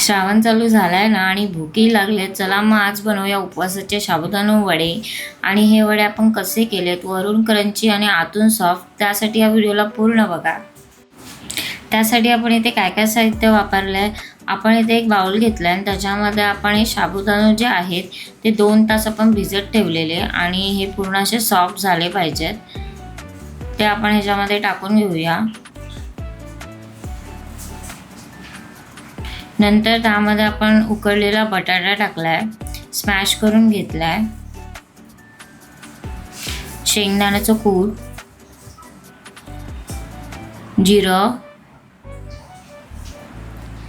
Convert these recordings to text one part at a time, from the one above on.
श्रावण चालू झालाय ना आणि भूकही लागले. चला मग आज बनवूया उपवासाचे साबुदाणा वडे. आणि हे वडे आपण कसे केलेत, वरून क्रंची आणि आतून सॉफ्ट, त्यासाठी या व्हिडिओला पूर्ण बघा. त्यासाठी आपण इथे काय काय साहित्य वापरलंय. आपण इथे एक बाउल घेतलाय आणि त्याच्यामध्ये आपण हे साबुदाणे जे आहेत ते 2 तास आपण भिजत ठेवलेले आणि हे पूर्ण असे सॉफ्ट झाले पाहिजेत. ते आपण ह्याच्यामध्ये टाकून घेऊया. नंतर त्यामध्ये आपण उकडलेला बटाटा टाकलाय, स्मॅश करून घेतलाय, शेंगदाण्याचं कूट, जिरं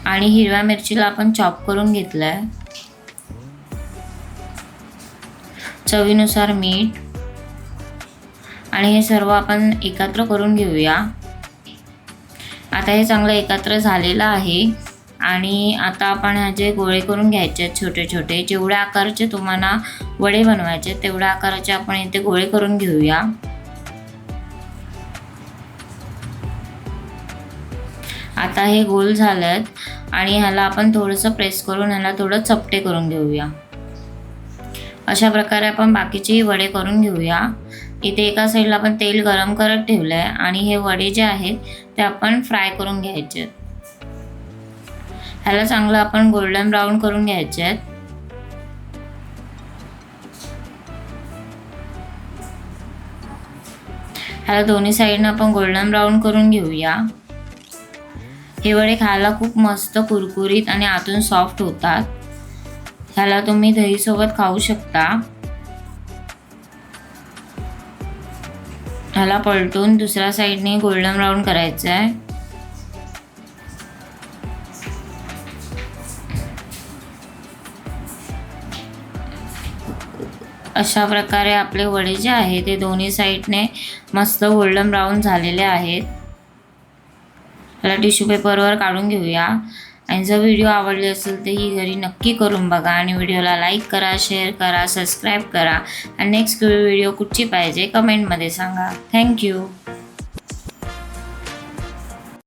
आणि हिरव्या मिरचीला आपण चॉप करून घेतलाय, चवीनुसार मीठ आणि हे सर्व आपण एकत्र करून घेऊया. आता हे चांगलं एकत्र झालेलं आहे आणि आता आपण ह्याचे गोळे करून घ्यायचे आहेत छोटे छोटे. जेवढ्या आकाराचे तुम्हाला वडे बनवायचे तेवढ्या आकाराचे आपण इथे गोळे करून घेऊया. आता हे गोल झालेत आणि ह्याला आपण थोडंसं प्रेस करून ह्याला थोडं चपटे करून घेऊया. अशा प्रकारे आपण बाकीचे वडे करून घेऊया. इथे एका साईडला आपण तेल गरम करत ठेवलंय आणि हे वडे जे आहेत ते आपण फ्राय करून घ्यायचे. ह्याला चांगलं आपण गोल्डन ब्राऊन करून घ्यायचे आहेत. ह्याला दोन्ही साईडनं आपण गोल्डन ब्राऊन करून घेऊया. हे वडे खायला खूप मस्त कुरकुरीत आणि आतून सॉफ्ट होतात. ह्याला तुम्ही दही सोबत खाऊ शकता. ह्याला पलटून दुसऱ्या साईडने गोल्डन ब्राऊन करायचं आहे. अशा प्रकारे आपले वडे जे आहेत ते दोन्ही साईडने मस्त गोल्डन ब्राऊन झालेले आहेत. त्याला टिश्यू पेपरवर काढून घेऊया. आणि जर व्हिडिओ आवडले असेल तर ही घरी नक्की करून बघा आणि व्हिडिओला लाईक करा, शेअर करा, सबस्क्राईब करा. आणि नेक्स्ट व्हिडिओ कुठची पाहिजे कमेंटमध्ये सांगा. थँक्यू.